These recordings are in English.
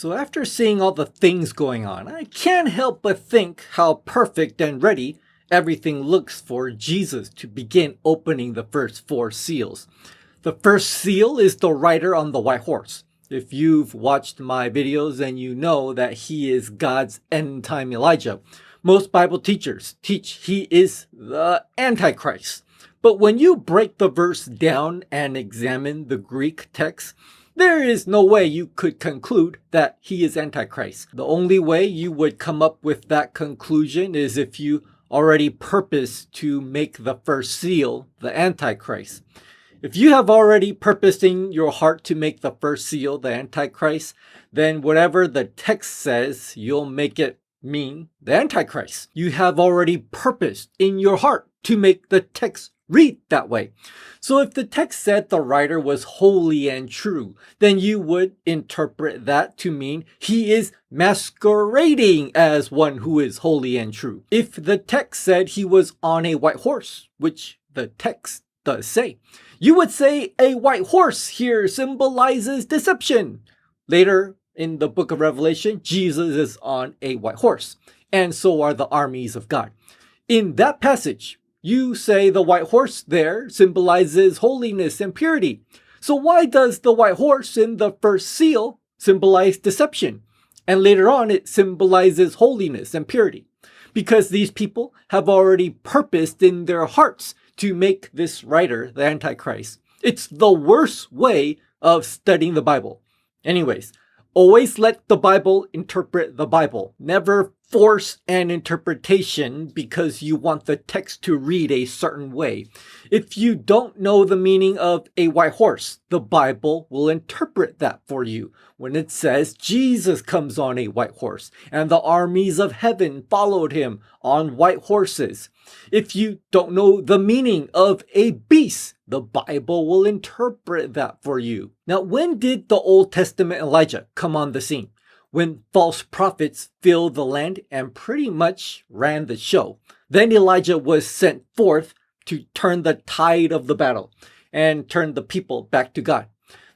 So after seeing all the things going on, I can't help but think how perfect and ready everything looks for Jesus to begin opening the first four seals. The first seal is the rider on the white horse. If you've watched my videos, then you know that he is God's end-time Elijah. Most Bible teachers teach he is the Antichrist. But when you break the verse down and examine the Greek text, there is no way you could conclude that he is Antichrist. The only way you would come up with that conclusion is if you already purpose to make the first seal the Antichrist. If you have already purposed in your heart to make the first seal the Antichrist, then whatever the text says, you'll make it mean the Antichrist. You have already purposed in your heart to make the text read that way. So if the text said the writer was holy and true, then you would interpret that to mean he is masquerading as one who is holy and true. If the text said he was on a white horse, which the text does say, you would say a white horse here symbolizes deception. Later in the book of Revelation, Jesus is on a white horse, and so are the armies of God. In that passage, you say the white horse there symbolizes holiness and purity. So why does the white horse in the first seal symbolize deception? And later on, it symbolizes holiness and purity. Because these people have already purposed in their hearts to make this writer the Antichrist. It's the worst way of studying the Bible. Anyways, always let the Bible interpret the Bible. Never force an interpretation because you want the text to read a certain way. If you don't know the meaning of a white horse, the Bible will interpret that for you. When it says Jesus comes on a white horse and the armies of heaven followed him on white horses. If you don't know the meaning of a beast, the Bible will interpret that for you. Now, when did the Old Testament Elijah come on the scene? When false prophets filled the land and pretty much ran the show. Then Elijah was sent forth to turn the tide of the battle and turn the people back to God.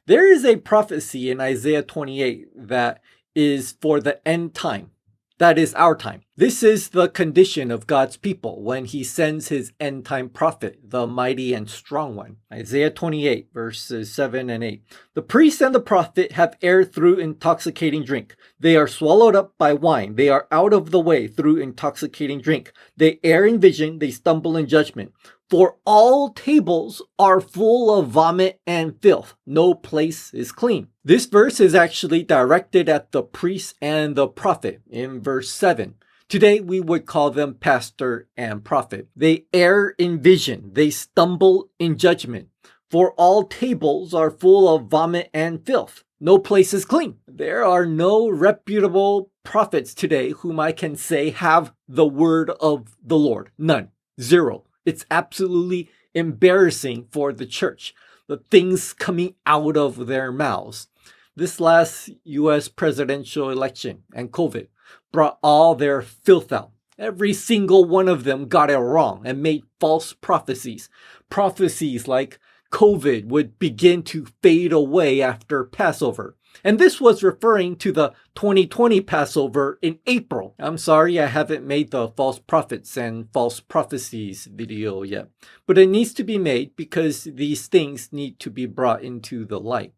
There is a prophecy in Isaiah 28 that is for the end time. That is our time. This is the condition of God's people when he sends his end time prophet, the mighty and strong one. Isaiah 28 verses 7 and 8. The priest and the prophet have erred through intoxicating drink. They are swallowed up by wine. They are out of the way through intoxicating drink. They err in vision. They stumble in judgment. For all tables are full of vomit and filth. No place is clean. This verse is actually directed at the priest and the prophet in verse 7. Today we would call them pastor and prophet. They err in vision. They stumble in judgment. For all tables are full of vomit and filth. No place is clean. There are no reputable prophets today whom I can say have the word of the Lord. None. Zero. It's absolutely embarrassing for the church, the things coming out of their mouths. This last U.S. presidential election and COVID brought all their filth out. Every single one of them got it wrong and made false prophecies. Prophecies like COVID would begin to fade away after Passover. And this was referring to the 2020 Passover in April. I'm sorry I haven't made the false prophets and false prophecies video yet. But it needs to be made because these things need to be brought into the light.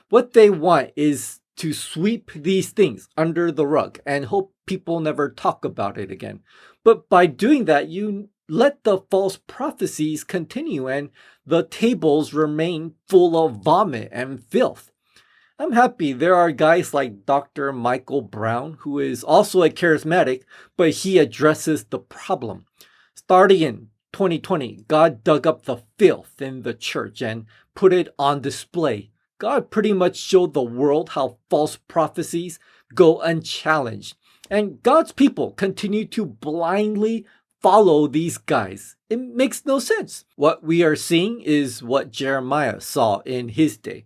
What they want is to sweep these things under the rug and hope people never talk about it again. But by doing that, you let the false prophecies continue and the tables remain full of vomit and filth. I'm happy there are guys like Dr. Michael Brown, who is also a charismatic, but he addresses the problem. Starting in 2020, God dug up the filth in the church and put it on display. God pretty much showed the world how false prophecies go unchallenged. And God's people continue to blindly follow these guys. It makes no sense. What we are seeing is what Jeremiah saw in his day.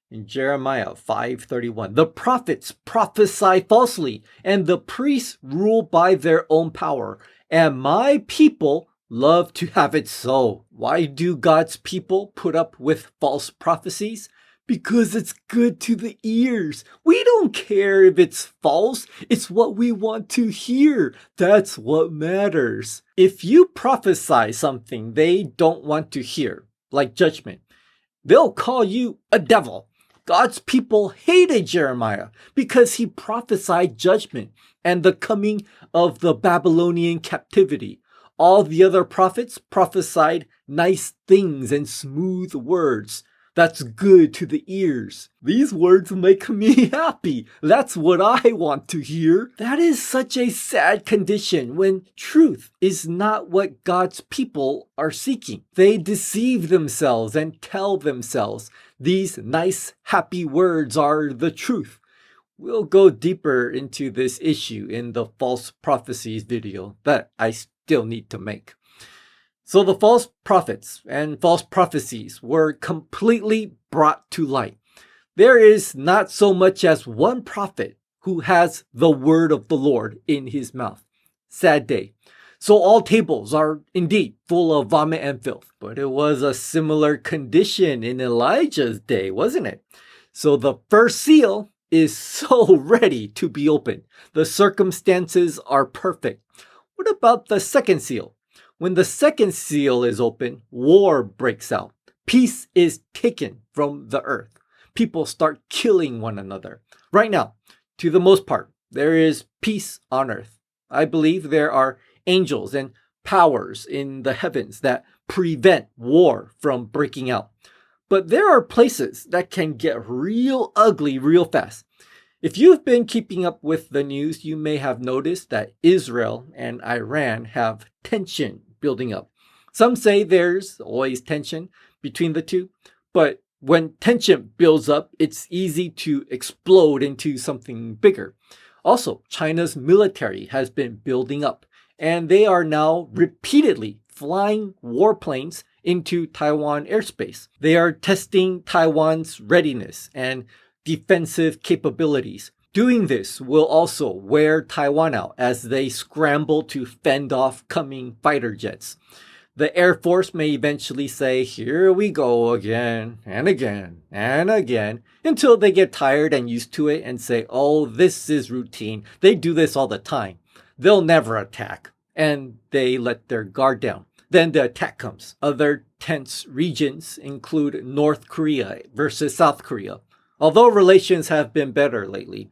In Jeremiah 5:31, the prophets prophesy falsely, and the priests rule by their own power, and my people love to have it so. Why do God's people put up with false prophecies? Because it's good to the ears. We don't care if it's false. It's what we want to hear. That's what matters. If you prophesy something they don't want to hear, like judgment, they'll call you a devil. God's people hated Jeremiah because he prophesied judgment and the coming of the Babylonian captivity. All the other prophets prophesied nice things and smooth words. That's good to the ears. These words make me happy. That's what I want to hear. That is such a sad condition when truth is not what God's people are seeking. They deceive themselves and tell themselves these nice, happy words are the truth. We'll go deeper into this issue in the false prophecies video that I still need to make. So the false prophets and false prophecies were completely brought to light. There is not so much as one prophet who has the word of the Lord in his mouth. Sad day. So all tables are indeed full of vomit and filth. But it was a similar condition in Elijah's day, wasn't it? So the first seal is so ready to be opened. The circumstances are perfect. What about the second seal? When the second seal is open, war breaks out. Peace is taken from the earth. People start killing one another. Right now, to the most part, there is peace on earth. I believe there are angels and powers in the heavens that prevent war from breaking out. But there are places that can get real ugly real fast. If you've been keeping up with the news, you may have noticed that Israel and Iran have tension building up. Some say there's always tension between the two, but when tension builds up, it's easy to explode into something bigger. Also, China's military has been building up, and they are now repeatedly flying warplanes into Taiwan airspace. They are testing Taiwan's readiness and defensive capabilities. Doing this will also wear Taiwan out as they scramble to fend off coming fighter jets. The Air Force may eventually say, here we go again and again and again, until they get tired and used to it and say, oh, this is routine. They do this all the time. They'll never attack. And they let their guard down. Then the attack comes. Other tense regions include North Korea versus South Korea, although relations have been better lately.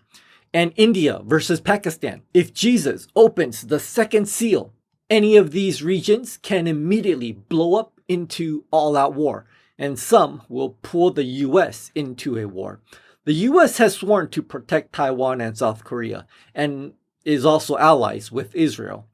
And India versus Pakistan. If Jesus opens the second seal, any of these regions can immediately blow up into all-out war, and some will pull the US into a war. The US has sworn to protect Taiwan and South Korea, and is also allies with Israel.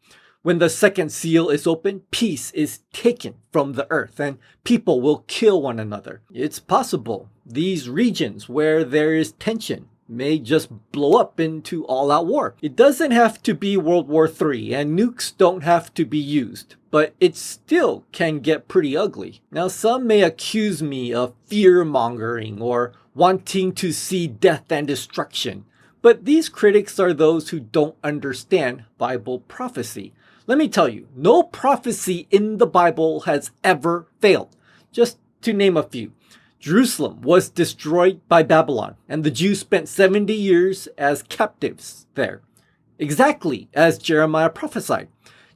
When the second seal is open, peace is taken from the earth and people will kill one another. It's possible these regions where there is tension may just blow up into all-out war. It doesn't have to be World War III and nukes don't have to be used, but it still can get pretty ugly. Now, some may accuse me of fear-mongering or wanting to see death and destruction, but these critics are those who don't understand Bible prophecy. Let me tell you, no prophecy in the Bible has ever failed. Just to name a few. Jerusalem was destroyed by Babylon, and the Jews spent 70 years as captives there, exactly as Jeremiah prophesied.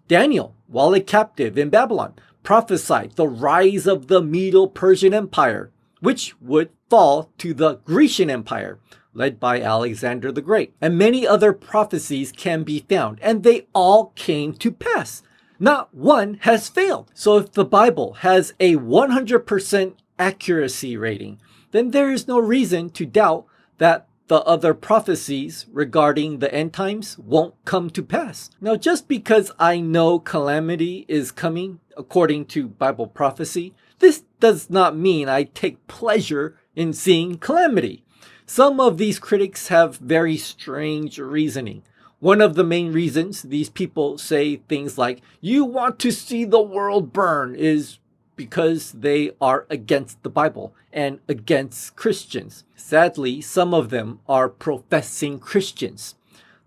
Daniel, while a captive in Babylon, prophesied the rise of the Medo-Persian Empire, which would fall to the Grecian Empire, led by Alexander the Great. And many other prophecies can be found, and they all came to pass. Not one has failed. So if the Bible has a 100% accuracy rating, then there is no reason to doubt that the other prophecies regarding the end times won't come to pass. Now, just because I know calamity is coming according to Bible prophecy, this does not mean I take pleasure in seeing calamity. Some of these critics have very strange reasoning. One of the main reasons these people say things like, you want to see the world burn, is because they are against the Bible and against Christians. Sadly, some of them are professing Christians.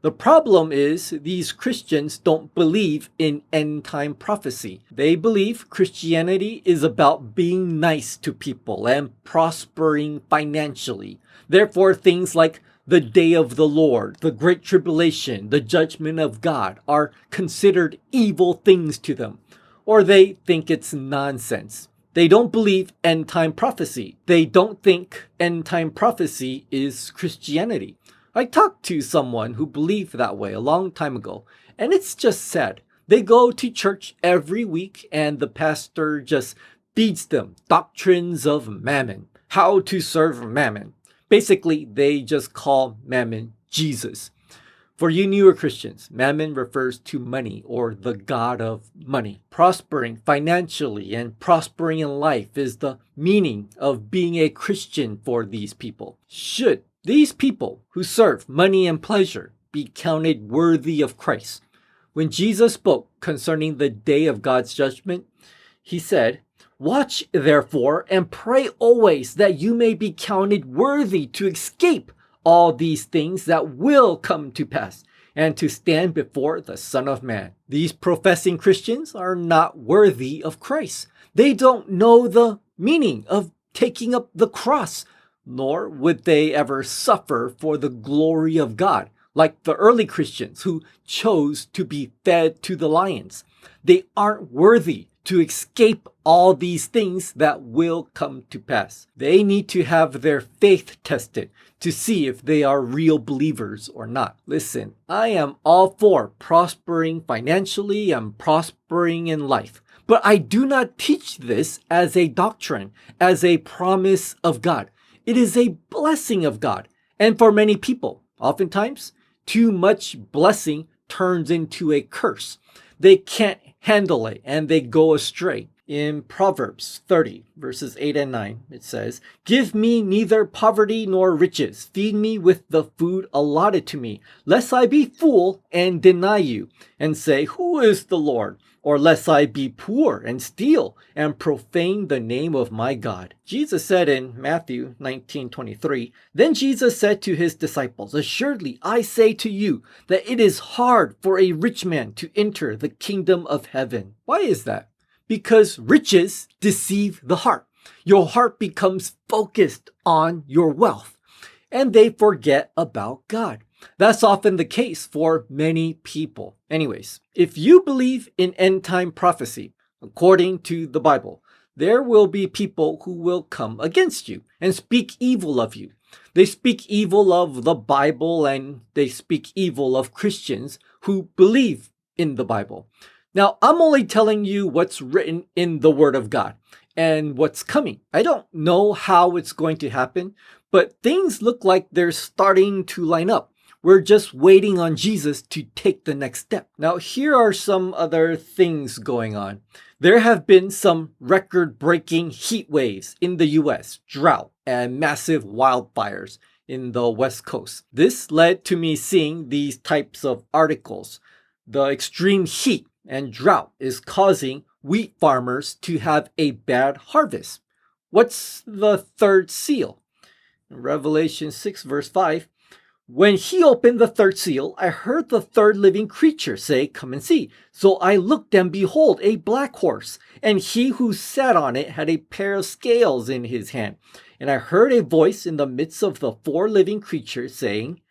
The problem is these Christians don't believe in end time prophecy. They believe Christianity is about being nice to people and prospering financially. Therefore, things like the day of the Lord, the great tribulation, the judgment of God are considered evil things to them, or they think it's nonsense. They don't believe end time prophecy. They don't think end time prophecy is Christianity. I talked to someone who believed that way a long time ago, and it's just sad. They go to church every week and the pastor just feeds them doctrines of mammon, how to serve mammon. Basically, they just call mammon Jesus. For you newer Christians, mammon refers to money or the god of money. Prospering financially and prospering in life is the meaning of being a Christian for these people. Should these people who serve money and pleasure be counted worthy of Christ? When Jesus spoke concerning the day of God's judgment, he said, "Watch therefore and pray always that you may be counted worthy to escape all these things that will come to pass and to stand before the Son of Man." These professing Christians are not worthy of Christ. They don't know the meaning of taking up the cross, nor would they ever suffer for the glory of God, like the early Christians who chose to be fed to the lions. They aren't worthy to escape all these things that will come to pass. They need to have their faith tested to see if they are real believers or not. Listen, I am all for prospering financially and prospering in life, but I do not teach this as a doctrine, as a promise of God. It is a blessing of God. And for many people, oftentimes, too much blessing turns into a curse. They can't handle it and they go astray. In Proverbs 30, verses 8 and 9, it says, "Give me neither poverty nor riches. Feed me with the food allotted to me, lest I be full and deny you, and say, 'Who is the Lord?' Or lest I be poor and steal and profane the name of my God." Jesus said in Matthew 19:23, "Then Jesus said to his disciples, 'Assuredly, I say to you that it is hard for a rich man to enter the kingdom of heaven.'" Why is that? Because riches deceive the heart. Your heart becomes focused on your wealth, and they forget about God. That's often the case for many people. Anyways, if you believe in end time prophecy, according to the Bible, there will be people who will come against you and speak evil of you. They speak evil of the Bible and they speak evil of Christians who believe in the Bible. Now, I'm only telling you what's written in the Word of God and what's coming. I don't know how it's going to happen, but things look like they're starting to line up. We're just waiting on Jesus to take the next step. Now, here are some other things going on. There have been some record-breaking heat waves in the US, drought, and massive wildfires in the West Coast. This led to me seeing these types of articles. The extreme heat and drought is causing wheat farmers to have a bad harvest. What's the third seal? In Revelation 6 verse 5, "When he opened the third seal, I heard the third living creature say, 'Come and see.' So I looked, and behold, a black horse, and he who sat on it had a pair of scales in his hand. And I heard a voice in the midst of the four living creatures saying,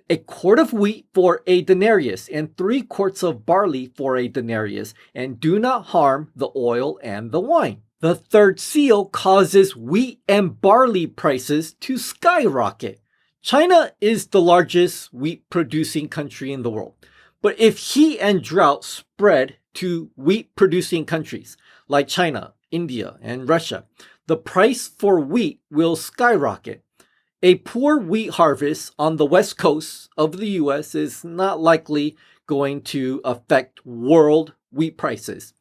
'A quart of wheat for a denarius, and 3 quarts of barley for a denarius, and do not harm the oil and the wine.'" The third seal causes wheat and barley prices to skyrocket. China is the largest wheat producing country in the world. But if heat and drought spread to wheat producing countries like China, India, and Russia, the price for wheat will skyrocket. A poor wheat harvest on the west coast of the US is not likely going to affect world wheat prices.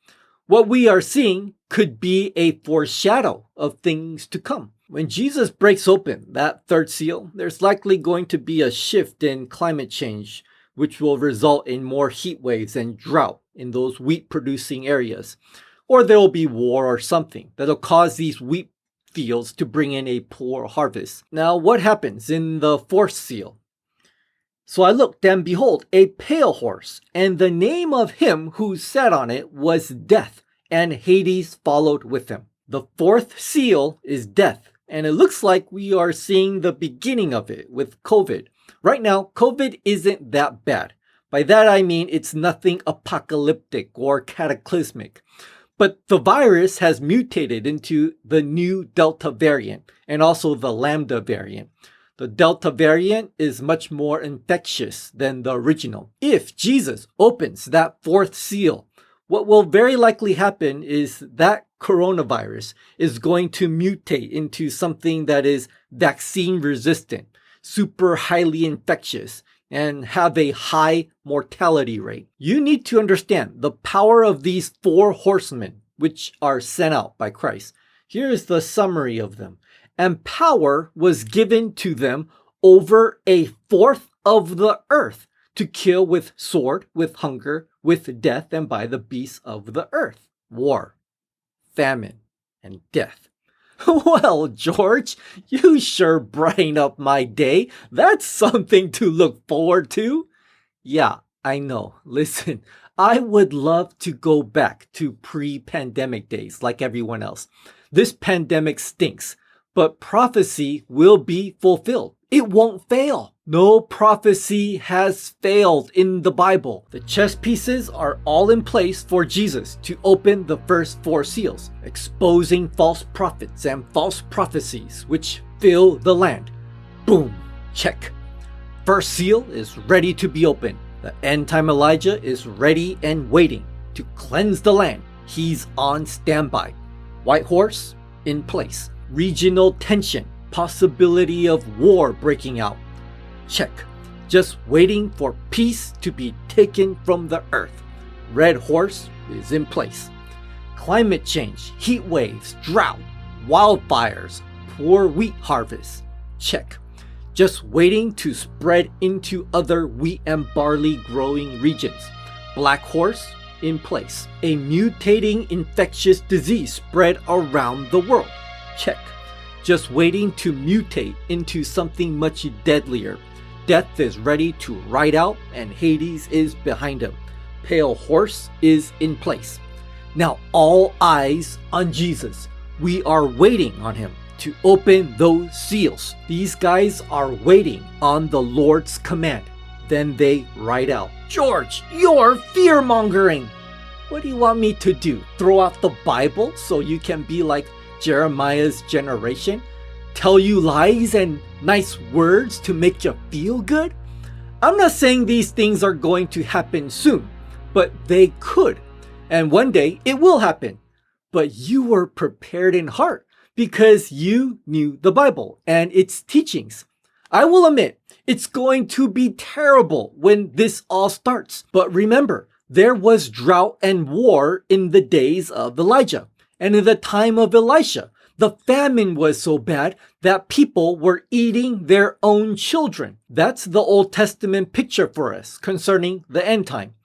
What we are seeing could be a foreshadow of things to come. When Jesus breaks open that third seal, there's likely going to be a shift in climate change, which will result in more heat waves and drought in those wheat producing areas. Or there will be war or something that'll cause these wheat fields to bring in a poor harvest. Now, what happens in the fourth seal? So I looked, and behold, a pale horse, and the name of him who sat on it was Death, and Hades followed with him. The fourth seal is death, and it looks like we are seeing the beginning of it with COVID. Right now, COVID isn't that bad. By that I mean it's nothing apocalyptic or cataclysmic. But the virus has mutated into the new Delta variant and also the Lambda variant. The Delta variant is much more infectious than the original. If Jesus opens that fourth seal, what will very likely happen is that coronavirus is going to mutate into something that is vaccine resistant, super highly infectious, and have a high mortality rate. You need to understand the power of these four horsemen, which are sent out by Christ. Here is the summary of them. And power was given to them over a fourth of the earth to kill with sword, with hunger, with death, and by the beasts of the earth. War, famine, and death. Well, George, you sure brighten up my day. That's something to look forward to. Yeah, I know. Listen, I would love to go back to pre-pandemic days like everyone else. This pandemic stinks, but prophecy will be fulfilled. It won't fail. No prophecy has failed in the Bible. The chess pieces are all in place for Jesus to open the first four seals, exposing false prophets and false prophecies which fill the land. Boom, check. First seal is ready to be opened. The end time Elijah is ready and waiting to cleanse the land. He's on standby. White horse in place. Regional tension, possibility of war breaking out. Check. Just waiting for peace to be taken from the earth. Red horse is in place. Climate change, heat waves, drought, wildfires, poor wheat harvest. Check. Just waiting to spread into other wheat and barley growing regions. Black horse in place. A mutating infectious disease spread around the world. Check. Just waiting to mutate into something much deadlier. Death is ready to ride out and Hades is behind him. Pale horse is in place. Now all eyes on Jesus. We are waiting on him to open those seals. These guys are waiting on the Lord's command. Then they ride out. George, you're fear-mongering. What do you want me to do? Throw out the Bible so you can be like Jeremiah's generation? Tell you lies and nice words to make you feel good? I'm not saying these things are going to happen soon, but they could. And one day it will happen. But you were prepared in heart because you knew the Bible and its teachings. I will admit, it's going to be terrible when this all starts. But remember, there was drought and war in the days of Elijah. And in the time of Elisha, the famine was so bad that people were eating their own children. That's the Old Testament picture for us concerning the end time.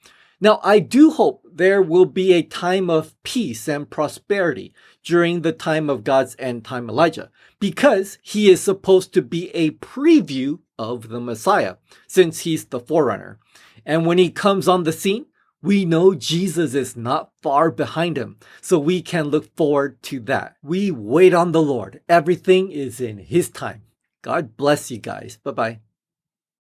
Now, I do hope there will be a time of peace and prosperity during the time of God's end time Elijah, because he is supposed to be a preview of the Messiah, since he's the forerunner. And when he comes on the scene, we know Jesus is not far behind him, so we can look forward to that. We wait on the Lord. Everything is in his time. God bless you guys. Bye-bye.